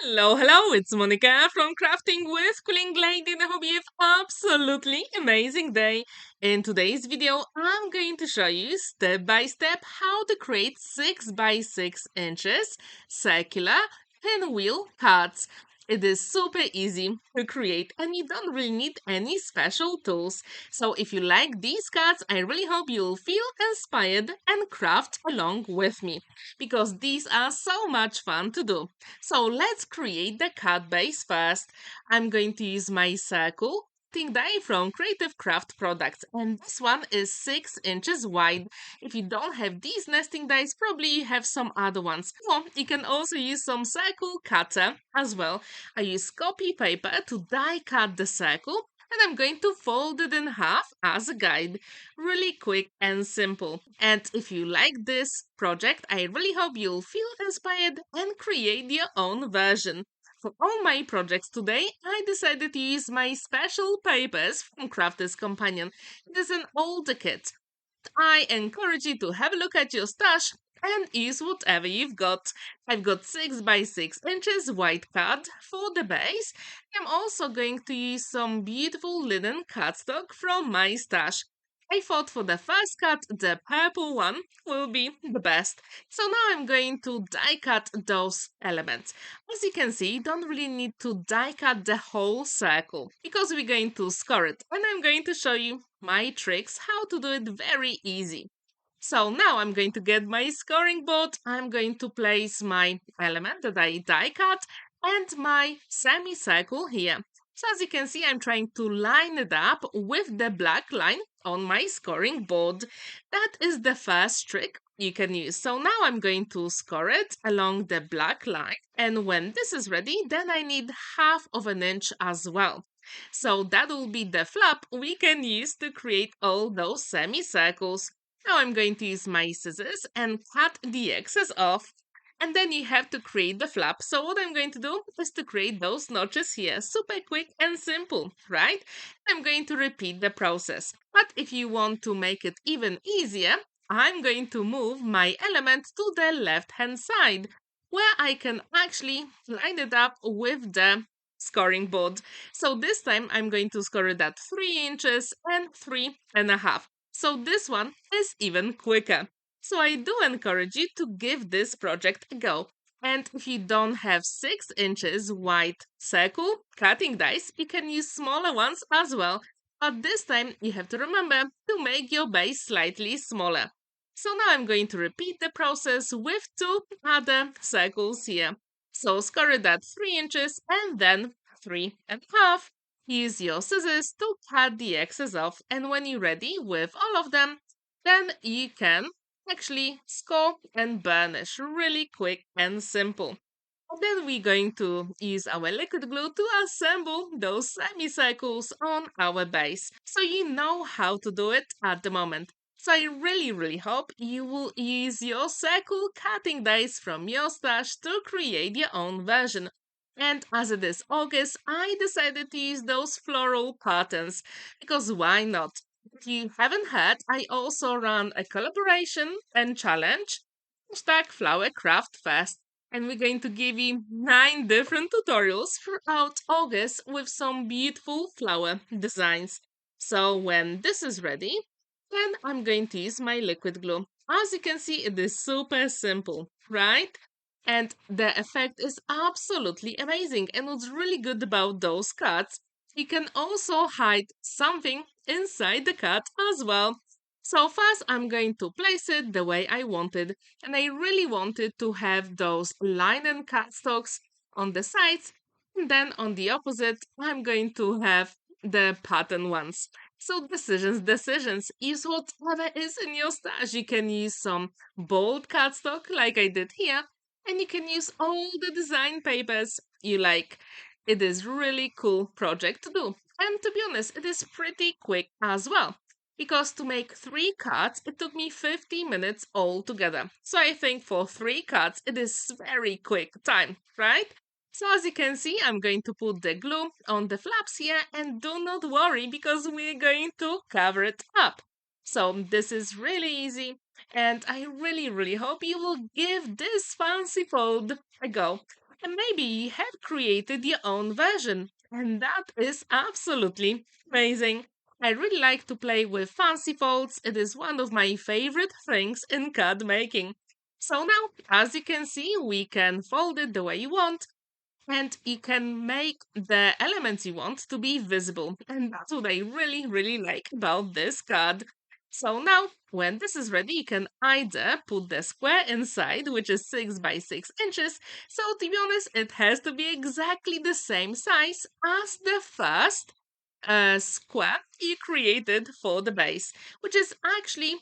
Hello, it's Monica from Crafting with Quilling. I hope you have absolutely amazing day. In today's video, I'm going to show you step by step how to create 6 by 6 inches circular pinwheel cards. It is super easy to create and you don't really need any special tools. So if you like these cards, I really hope you'll feel inspired and craft along with me because these are so much fun to do. So let's create the card base first. I'm going to use my circle cutting die from Creative Craft products, and this one is 6 inches wide. If you don't have these nesting dies, probably you have some other ones. Or you can also use some circle cutter as well. I use copy paper to die cut the circle, and I'm going to fold it in half as a guide. Really quick and simple. And if you like this project, I really hope you'll feel inspired and create your own version. For all my projects today, I decided to use my special papers from Crafter's Companion. It is an older kit. I encourage you to have a look at your stash and use whatever you've got. I've got 6 by 6 inches white card for the base. I'm also going to use some beautiful linen cardstock from my stash. I thought for the first cut, the purple one will be the best. So now I'm going to die cut those elements. As you can see, you don't really need to die cut the whole circle because we're going to score it. And I'm going to show you my tricks how to do it very easy. So now I'm going to get my scoring board. I'm going to place my element that I die cut and my semicircle here. So as you can see, I'm trying to line it up with the black line on my scoring board. That is the first trick you can use. So now I'm going to score it along the black line. And when this is ready, then I need 1/2 inch as well. So that will be the flap we can use to create all those semicircles. Now I'm going to use my scissors and cut the excess off. And then you have to create the flap. So what I'm going to do is to create those notches here. Super quick and simple, right? I'm going to repeat the process. But if you want to make it even easier, I'm going to move my element to the left-hand side, where I can actually line it up with the scoring board. So this time I'm going to score it at 3 inches and 3.5. So this one is even quicker. So I do encourage you to give this project a go. And if you don't have 6 inches wide circle cutting dice, you can use smaller ones as well. But this time you have to remember to make your base slightly smaller. So now I'm going to repeat the process with 2 other circles here. So score it at 3 inches and then 3.5. Use your scissors to cut the excess off, and when you're ready with all of them, then you can actually score and burnish really quick and simple. And then we're going to use our liquid glue to assemble those semicircles on our base. So you know how to do it at the moment. So I really hope you will use your circle cutting dice from your stash to create your own version. And as it is August, I decided to use those floral patterns because why not? If you haven't heard, I also run a collaboration and challenge, hashtag Flower Craft Fest, and we're going to give you 9 different tutorials throughout August with some beautiful flower designs. So when this is ready, then I'm going to use my liquid glue. As you can see, it is super simple, right? And the effect is absolutely amazing. And what's really good about those cards, you can also hide something inside the card as well. So first I'm going to place it the way I wanted. And I really wanted to have those linen cardstocks on the sides. And then on the opposite, I'm going to have the pattern ones. So decisions. Use whatever is in your stash. You can use some bold cardstock like I did here, and you can use all the design papers you like. It is really cool project to do. And to be honest, it is pretty quick as well. Because to make 3 cards, it took me 50 minutes altogether. So I think for 3 cards, it is very quick time, right? So as you can see, I'm going to put the glue on the flaps here, and do not worry because we're going to cover it up. So this is really easy, and I really hope you will give this fancy fold a go. and maybe you have created your own version, and that is absolutely amazing. I really like to play with fancy folds. It is one of my favorite things in card making. So now, as you can see, we can fold it the way you want, and you can make the elements you want to be visible. And that's what I really, really like about this card. So now, when this is ready, you can either put the square inside, which is 6 by 6 inches. So to be honest, it has to be exactly the same size as the first square you created for the base, which is actually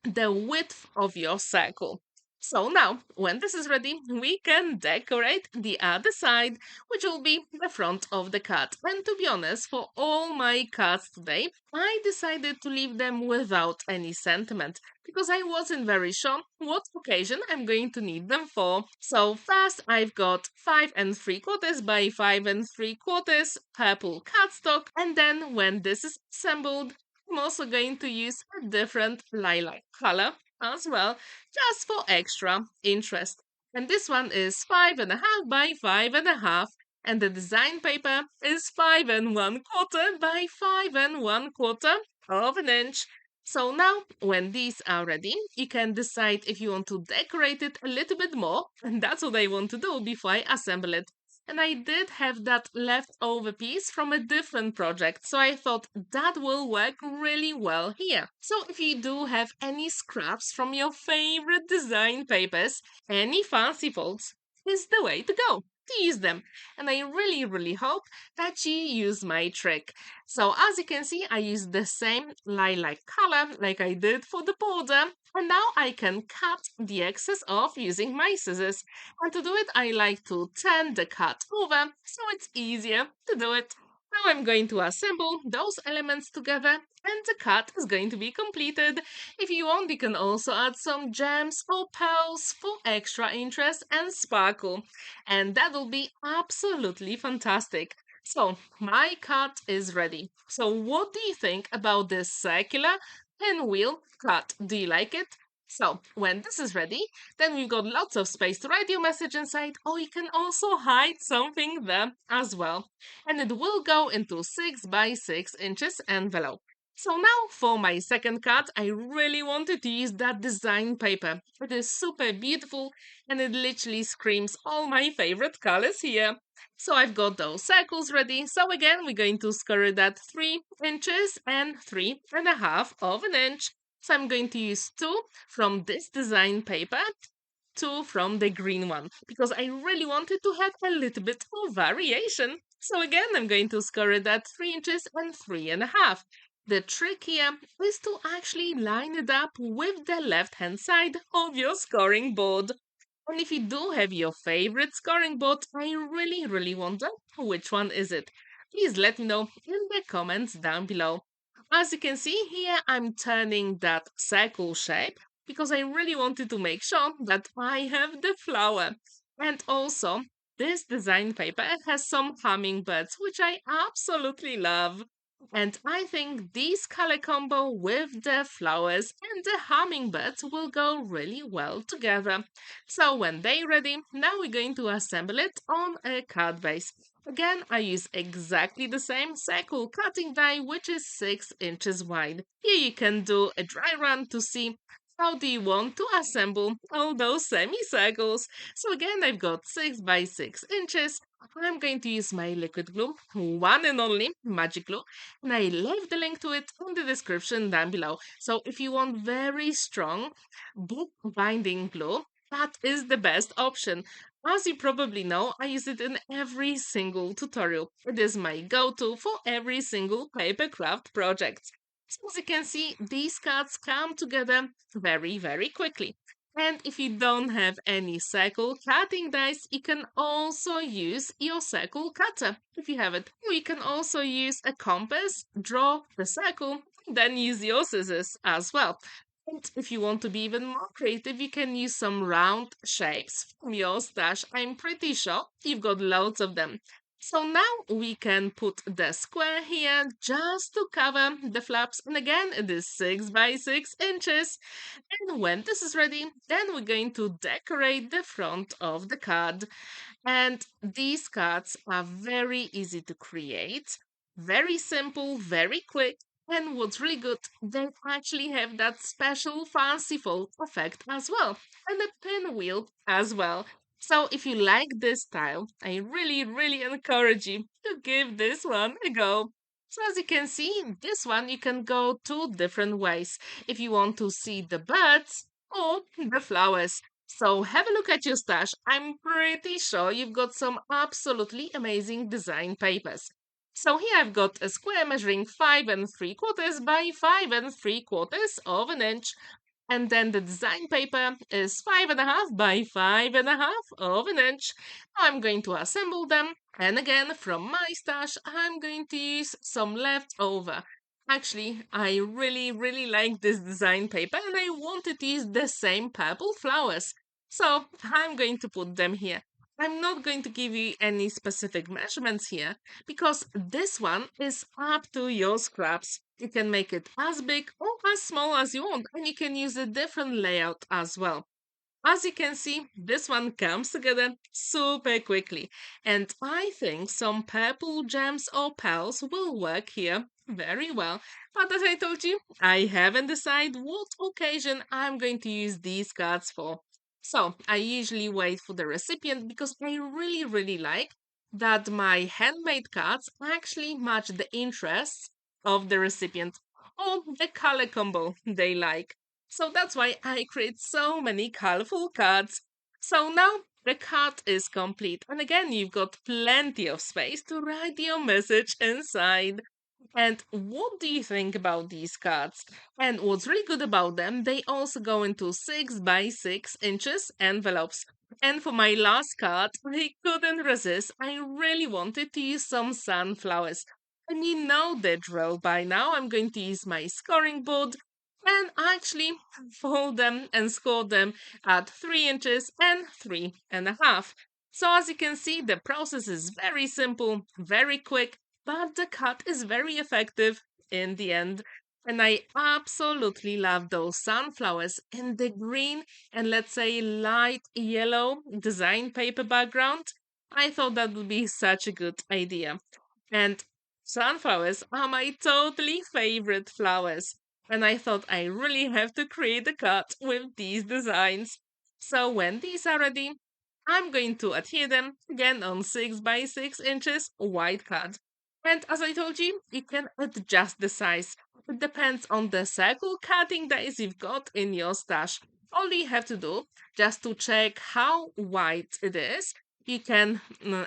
the width of your circle. So now, when this is ready, we can decorate the other side, which will be the front of the card. And to be honest, for all my cards today, I decided to leave them without any sentiment because I wasn't very sure what occasion I'm going to need them for. So first, I've got 5 3/4 by 5 3/4 purple cardstock, and then when this is assembled, I'm also going to use a different lilac color as well, just for extra interest. And this one is 5.5 by 5.5, and the design paper is 5 1/4 by 5 1/4 of an inch. So now, when these are ready, you can decide if you want to decorate it a little bit more, and that's what I want to do before I assemble it. And I did have that leftover piece from a different project, so I thought that will work really well here. So if you do have any scraps from your favorite design papers, any fancy folds, is the way to go to use them. And I really, really hope that you use my trick. So as you can see, I used the same lilac color like I did for the border, and now I can cut the excess off using my scissors. And to do it, I like to turn the cut over so it's easier to do it. Now I'm going to assemble those elements together and the cut is going to be completed. If you want, you can also add some gems or pearls for extra interest and sparkle. And that will be absolutely fantastic. So, my cut is ready. So, what do you think about this circular pinwheel cut? Do you like it? So, when this is ready, then we've got lots of space to write your message inside, or you can also hide something there as well. And it will go into 6 by 6 inches envelope. So now for my second card, I really wanted to use that design paper. It is super beautiful and it literally screams all my favorite colors here. So I've got those circles ready. So again, we're going to score that 3 inches and 3.5 of an inch. So I'm going to use 2 from this design paper, 2 from the green one, because I really wanted to have a little bit of variation. So again, I'm going to score it at 3 inches and 3.5. The trick here is to actually line it up with the left-hand side of your scoring board. And if you do have your favorite scoring board, I really, really wonder which one is it. Please let me know in the comments down below. As you can see here, I'm turning that circle shape because I really wanted to make sure that I have the flower. And also, this design paper has some hummingbirds, which I absolutely love. And I think this color combo with the flowers and the hummingbirds will go really well together. So when they're ready, now we're going to assemble it on a card base. Again, I use exactly the same circle cutting die, which is 6 inches wide. Here you can do a dry run to see how do you want to assemble all those semicircles. So again, I've got 6 by 6 inches. I'm going to use my liquid glue, one and only magic glue, and I left the link to it in the description down below. So if you want very strong book binding glue, that is the best option. As you probably know, I use it in every single tutorial. It is my go-to for every single paper craft project. So as you can see, these cards come together very, very quickly. And if you don't have any circle cutting dice, you can also use your circle cutter if you have it. Or you can also use a compass, draw the circle, then use your scissors as well. And if you want to be even more creative, you can use some round shapes from your stash. I'm pretty sure you've got loads of them. So now we can put the square here just to cover the flaps. And again, it is 6 by 6 inches. And when this is ready, then we're going to decorate the front of the card. And these cards are very easy to create, very simple, very quick. And what's really good, they actually have that special fanciful effect as well, and a pinwheel as well. So if you like this style, I really, really encourage you to give this one a go. So as you can see, this one you can go two different ways. If you want to see the birds or the flowers. So have a look at your stash. I'm pretty sure you've got some absolutely amazing design papers. So here I've got a square measuring 5 3/4 by 5 3/4 of an inch. And then the design paper is 5.5 by 5.5 of an inch. I'm going to assemble them. And again, from my stash, I'm going to use some leftover. Actually, I really, really like this design paper and I wanted to use the same purple flowers. So I'm going to put them here. I'm not going to give you any specific measurements here because this one is up to your scraps. You can make it as big or as small as you want, and you can use a different layout as well. As you can see, this one comes together super quickly, and I think some purple gems or pearls will work here very well. But as I told you, I haven't decided what occasion I'm going to use these cards for. So I usually wait for the recipient because I really, really like that my handmade cards actually match the interests of the recipient or the color combo they like. So that's why I create so many colorful cards. So now the card is complete. And again, you've got plenty of space to write your message inside. And what do you think about these cards? And what's really good about them, they also go into 6 by 6 inches envelopes. And for my last card, I couldn't resist. I really wanted to use some sunflowers. And you know the drill by now. I'm going to use my scoring board and actually fold them and score them at 3 inches and 3.5. So as you can see, the process is very simple, very quick, but the cut is very effective in the end. And I absolutely love those sunflowers in the green and let's say light yellow design paper background. I thought that would be such a good idea. And sunflowers are my totally favorite flowers. And I thought I really have to create a cut with these designs. So when these are ready, I'm going to adhere them again on 6 by 6 inches white card. And as I told you, you can adjust the size. It depends on the circle cutting dies you've got in your stash. All you have to do, just to check how wide it is, you can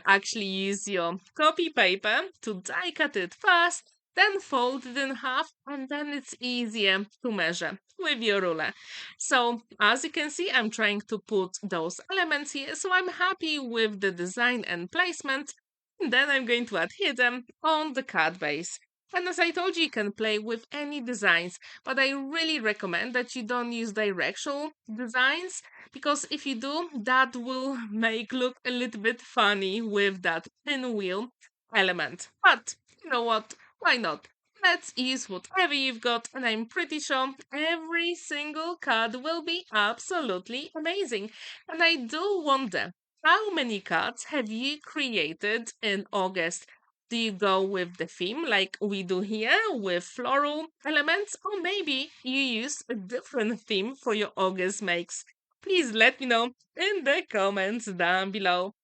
actually use your copy paper to die cut it first, then fold it in half, and then it's easier to measure with your ruler. So, as you can see, I'm trying to put those elements here, so I'm happy with the design and placement. And then I'm going to adhere them on the card base. And as I told you, you can play with any designs, but I really recommend that you don't use directional designs because if you do, that will make look a little bit funny with that pinwheel element. But you know what? Why not? Let's use whatever you've got, and I'm pretty sure every single card will be absolutely amazing. And I do wonder, how many cards have you created in August? Do you go with the theme like we do here with floral elements, or maybe you use a different theme for your August makes? Please let me know in the comments down below.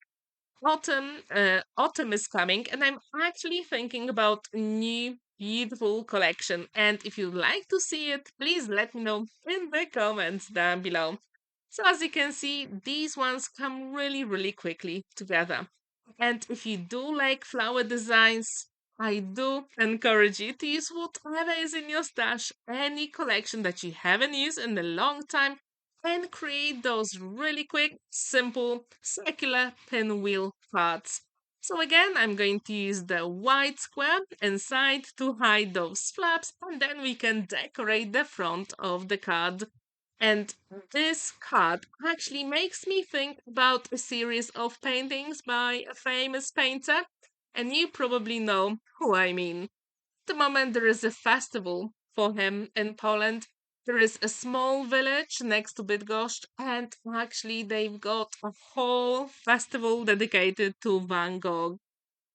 Autumn is coming, and I'm actually thinking about a new beautiful collection. And if you'd like to see it, please let me know in the comments down below. So as you can see, these ones come really, really quickly together. And if you do like flower designs, I do encourage you to use whatever is in your stash, any collection that you haven't used in a long time, and create those really quick, simple, circular pinwheel cards. So again, I'm going to use the white square inside to hide those flaps, and then we can decorate the front of the card. And this card actually makes me think about a series of paintings by a famous painter. and you probably know who I mean. At the moment, there is a festival for him in Poland. There is a small village next to Bydgoszcz, and actually, they've got a whole festival dedicated to Van Gogh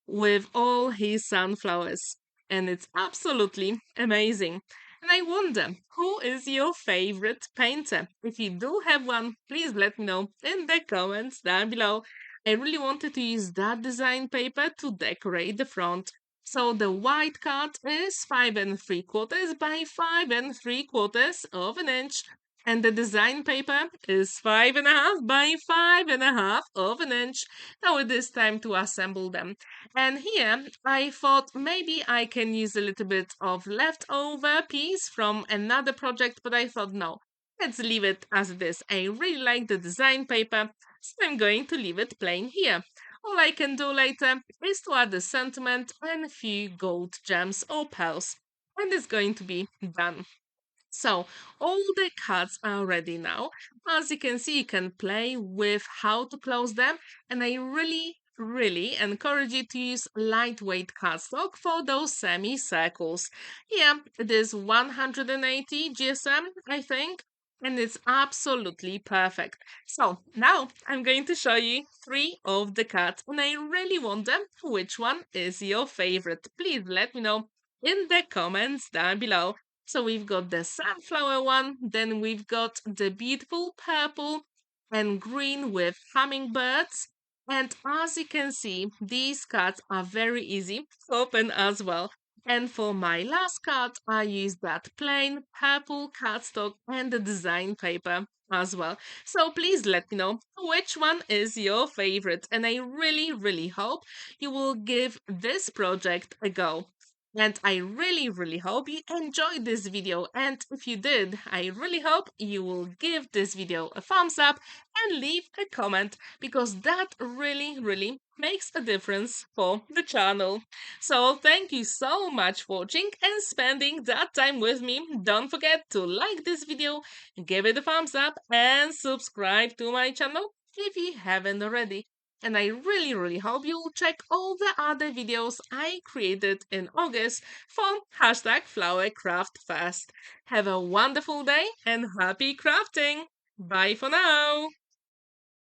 with all his sunflowers. And it's absolutely amazing. And I wonder, who is your favorite painter? If you do have one, please let me know in the comments down below. I really wanted to use that design paper to decorate the front. So the white card is 5 3/4 by 5 3/4 of an inch. And the design paper is 5.5 by 5.5 of an inch. Now it is time to assemble them. And here I thought maybe I can use a little bit of leftover piece from another project, but I thought no, let's leave it as it is. I really like the design paper, so I'm going to leave it plain here. All I can do later is to add a sentiment and a few gold gems or pearls, and it's going to be done. So all the cards are ready now. As you can see, you can play with how to close them. And I really encourage you to use lightweight cardstock for those semicircles. Yeah, it is 180 GSM, I think. And it's absolutely perfect. So now I'm going to show you three of the cards. And I really wonder which one is your favorite. Please let me know in the comments down below. So we've got the sunflower one, then we've got the beautiful purple and green with hummingbirds. And as you can see, these cards are very easy to open as well. And for my last card, I used that plain purple cardstock and the design paper as well. So please let me know which one is your favorite. And I really hope you will give this project a go. And I really hope you enjoyed this video. And if you did, I really hope you will give this video a thumbs up and leave a comment because that really makes a difference for the channel. So thank you so much for watching and spending that time with me. Don't forget to like this video, give it a thumbs up and subscribe to my channel if you haven't already. And I really hope you'll check all the other videos I created in August for hashtag Flower Craft Fest. Have a wonderful day and happy crafting! Bye for now!